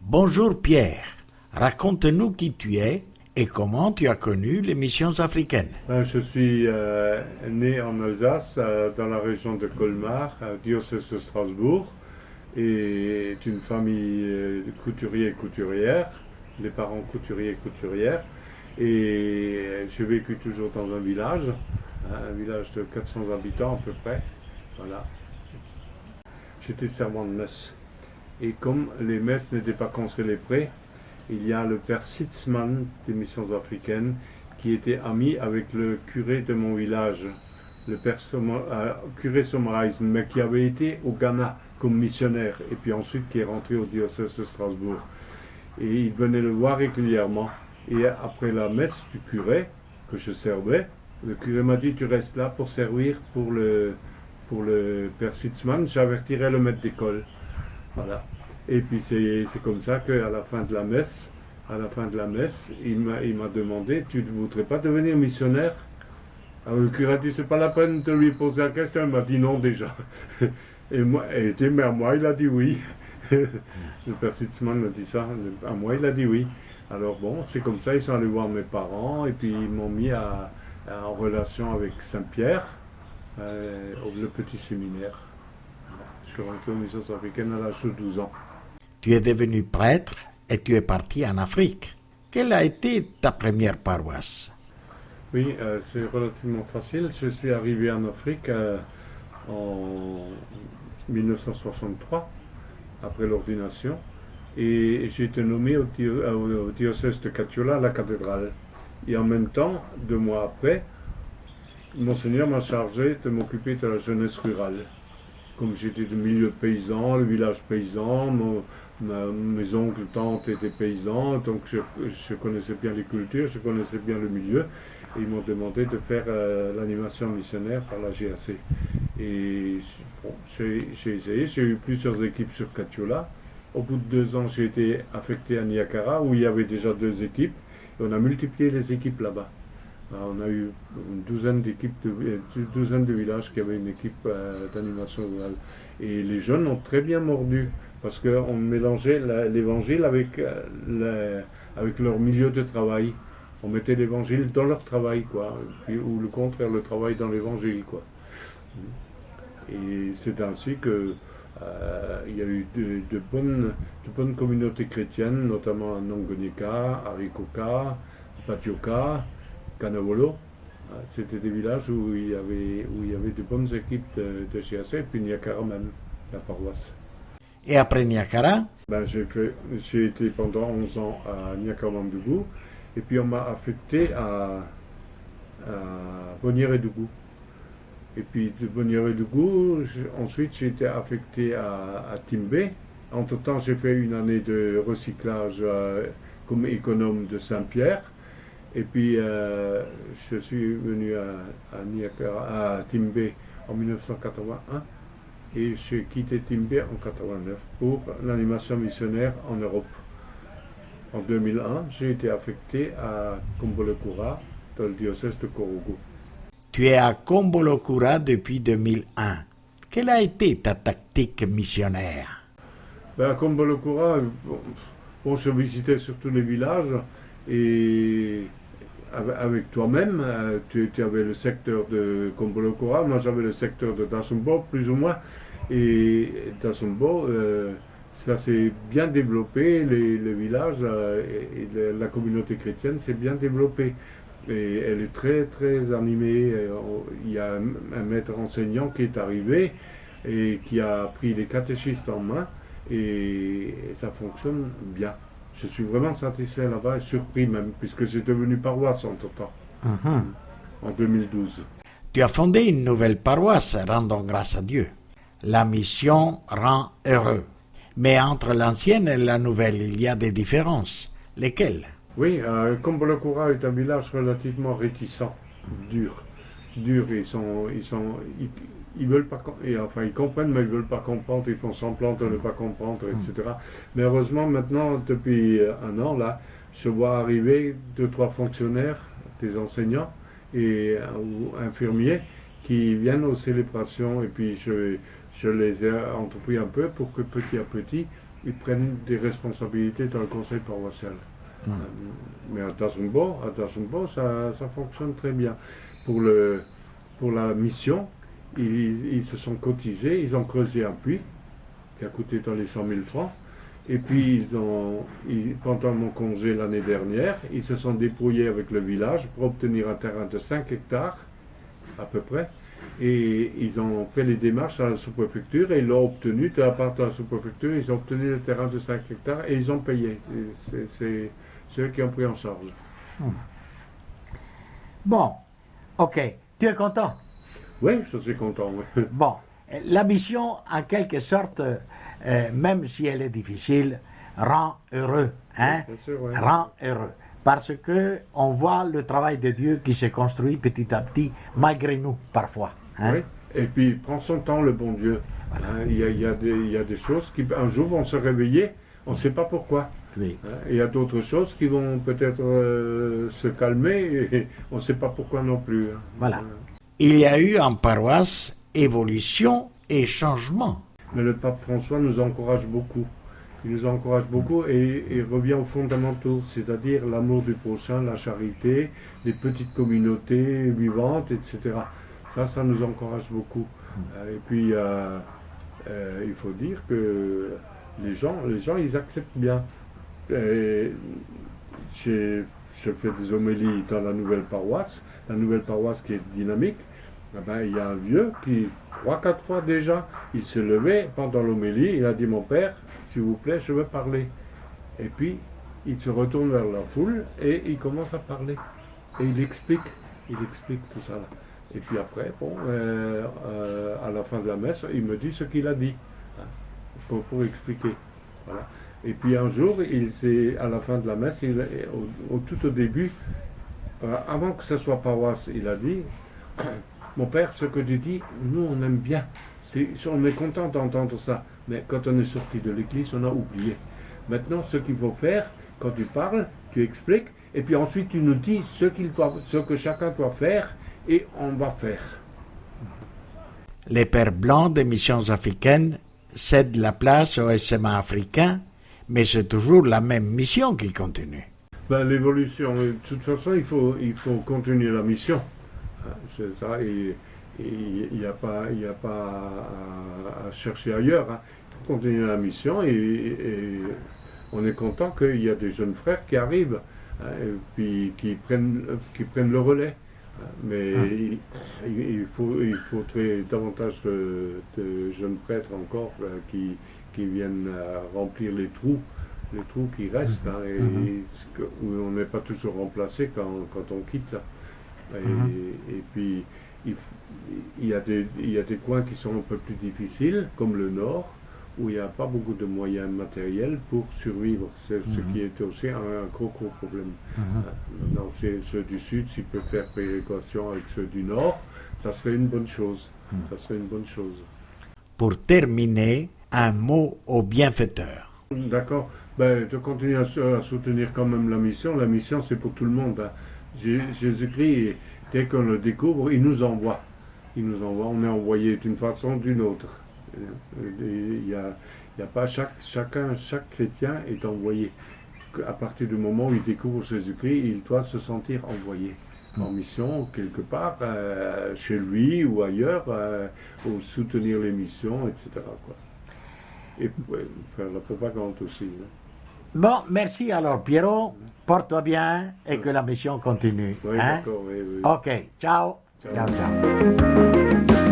Bonjour Pierre, raconte-nous qui tu es et comment tu as connu les missions africaines. Je suis né en Alsace, dans la région de Colmar, diocèse de Strasbourg, et d'une famille de couturiers et couturières, les parents couturiers et couturières. Et j'ai vécu toujours dans un village de 400 habitants à peu près. Voilà. J'étais servant de messe. Et comme les messes n'étaient pas concélébrées, il y a le père Sitzmann des missions africaines qui était ami avec le curé de mon village, le père curé Sommereisen, mais qui avait été au Ghana comme missionnaire et puis ensuite qui est rentré au diocèse de Strasbourg. Et il venait le voir régulièrement. Et après la messe du curé que je servais, le curé m'a dit: tu restes là pour servir pour le père Sitzmann, j'avertirai le maître d'école. Voilà. Et puis c'est comme ça qu'à la fin de la messe, il m'a demandé: tu ne voudrais pas devenir missionnaire? Alors le curé a dit: c'est pas la peine de lui poser la question. Il m'a dit non déjà. Et à moi il a dit oui. Le père Sitzmann m'a dit ça. À moi il a dit oui. Alors bon, c'est comme ça, ils sont allés voir mes parents et puis ils m'ont mis en relation avec Saint-Pierre, le petit séminaire. Je suis rentré aux missions africaines à l'âge de 12 ans. Tu es devenu prêtre et tu es parti en Afrique. Quelle a été ta première paroisse? Oui, c'est relativement facile. Je suis arrivé en Afrique en 1963, après l'ordination, et j'ai été nommé au diocèse de Katiola, à la cathédrale. Et en même temps, 2 mois après, Monseigneur m'a chargé de m'occuper de la jeunesse rurale. Comme j'étais du milieu paysan, le village paysan, mes oncles, tantes étaient paysans, donc je connaissais bien les cultures, je connaissais bien le milieu. Et ils m'ont demandé de faire l'animation missionnaire par la GAC. Et bon, j'ai essayé, j'ai eu plusieurs équipes sur Katiola. Au bout de 2 ans, j'ai été affecté à Niakara, où il y avait déjà 2 équipes. Et on a multiplié les équipes là-bas. Alors, on a eu une douzaine de villages qui avaient une équipe d'animation rurale. Et les jeunes ont très bien mordu, parce qu'on mélangeait l'évangile avec leur milieu de travail. On mettait l'évangile dans leur travail, quoi, ou le contraire, le travail dans l'évangile, quoi. Et c'est ainsi que il y a eu de bonnes communautés chrétiennes, notamment à Nongonika, à Rikoka, Patioka, Kanawolo. C'était des villages où il y avait de bonnes équipes de GAC, et puis Niakara même, la paroisse. Et après Niakara? J'ai été pendant 11 ans à Niakara-Mandougou, et puis on m'a affecté à Bonière-et-Dougou. Et puis de Bonière-et-Dougou, ensuite j'ai été affecté à Timbé. Entre-temps, j'ai fait une année de recyclage comme économe de Saint-Pierre. Et puis je suis venu à Timbé en 1981 et j'ai quitté Timbé en 89 pour l'animation missionnaire en Europe. En 2001, j'ai été affecté à Kombolokura, dans le diocèse de Korogo. Tu es à Kombolokura depuis 2001. Quelle a été ta tactique missionnaire? À Kombolokura, bon, je visitais surtout les villages et avec toi-même, tu avais le secteur de Kombolokura, moi j'avais le secteur de Dasumbo, plus ou moins. Et Dasumbo, ça s'est bien développé, les villages et la communauté chrétienne s'est bien développée. Et elle est très très animée. Il y a un maître enseignant qui est arrivé et qui a pris les catéchistes en main et ça fonctionne bien. Je suis vraiment satisfait là-bas et surpris même, puisque c'est devenu paroisse entre-temps, en 2012. Tu as fondé une nouvelle paroisse, rendons grâce à Dieu. La mission rend heureux. Mais entre l'ancienne et la nouvelle, il y a des différences. Lesquelles? Oui, Kombolokura est un village relativement réticent, dur. Ils veulent pas, enfin ils comprennent, mais ils veulent pas comprendre, ils font semblant de ne pas comprendre, etc. Mais heureusement, maintenant, depuis 1 an, là, je vois arriver 2-3 fonctionnaires, des enseignants, ou infirmiers qui viennent aux célébrations et puis je les ai entrepris un peu pour que petit à petit ils prennent des responsabilités dans le conseil paroissial. Mais à Tasumbo, ça fonctionne très bien. Pour la mission, ils se sont cotisés, ils ont creusé un puits qui a coûté dans les 100 000 francs. Et puis, pendant mon congé l'année dernière, ils se sont débrouillés avec le village pour obtenir un terrain de 5 hectares, à peu près. Et ils ont fait les démarches à la sous-préfecture et ils l'ont obtenu. De la part de la sous-préfecture, ils ont obtenu le terrain de 5 hectares et ils ont payé. C'est eux qui ont pris en charge. Bon, ok. Tu es content? Oui, je suis content. Oui. Bon, la mission, en quelque sorte, même si elle est difficile, rend heureux, hein? Bien sûr, ouais. Rend heureux. Parce que on voit le travail de Dieu qui se construit petit à petit, malgré nous, parfois. Hein? Oui. Et puis, prend son temps, le bon Dieu. Voilà. Hein, il y a des choses qui, un jour, vont se réveiller, on ne sait pas pourquoi. Oui. Hein, il y a d'autres choses qui vont peut-être se calmer, et on ne sait pas pourquoi non plus. Hein. Voilà. Il y a eu en paroisse évolution et changement. Mais le pape François nous encourage beaucoup. Il nous encourage beaucoup et revient aux fondamentaux, c'est-à-dire l'amour du prochain, la charité, les petites communautés vivantes, etc. Ça nous encourage beaucoup. Et puis, il faut dire que les gens, ils acceptent bien. Je fais des homélies dans la nouvelle paroisse qui est dynamique. Eh ben, il y a un vieux qui, 3-4 fois déjà, il s'est levé pendant l'homélie, il a dit: mon père, s'il vous plaît, je veux parler. Et puis, il se retourne vers la foule et il commence à parler. Et il explique tout ça. Là. Et puis après, bon, à la fin de la messe, il me dit ce qu'il a dit, hein, pour expliquer. Voilà. Et puis un jour, à la fin de la messe, tout au début, avant que ce soit paroisse, il a dit: mon père, ce que tu dis, nous on aime bien. On est content d'entendre ça. Mais quand on est sorti de l'église, on a oublié. Maintenant, ce qu'il faut faire, quand tu parles, tu expliques, et puis ensuite tu nous dis ce que chacun doit faire, et on va faire. Les Pères Blancs des missions africaines cèdent la place au SMA africain, mais c'est toujours la même mission qui continue. Ben, l'évolution, de toute façon, il faut continuer la mission. C'est ça, et il n'y a pas à chercher ailleurs. Hein. Il faut continuer la mission et on est content qu'il y a des jeunes frères qui arrivent, hein, et puis qui prennent le relais. Mais il faudrait davantage de jeunes prêtres encore qui viennent remplir les trous qui restent, hein, où on n'est pas toujours remplacé quand on quitte. Et puis il y a des coins qui sont un peu plus difficiles, comme le nord, où il n'y a pas beaucoup de moyens matériels pour survivre. C'est ce qui est aussi un gros problème. Donc ceux du sud, s'ils peuvent faire péréquation avec ceux du nord, ça serait une bonne chose. Ça serait une bonne chose. Pour terminer, un mot au bienfaiteur. D'accord. Ben, de continuer à soutenir quand même la mission. La mission, c'est pour tout le monde. Hein. Jésus-Christ, dès qu'on le découvre, il nous envoie. On est envoyé d'une façon ou d'une autre. Il y a pas chaque chrétien est envoyé. À partir du moment où il découvre Jésus-Christ, il doit se sentir envoyé en mission quelque part, chez lui ou ailleurs, ou soutenir les missions, etc. Quoi. Et faire la propagande aussi. Hein. Bon, merci alors Pierrot, porte-toi bien et que la mission continue. Oui, hein? d'accord, oui. Ok, ciao. Ciao. Ciao.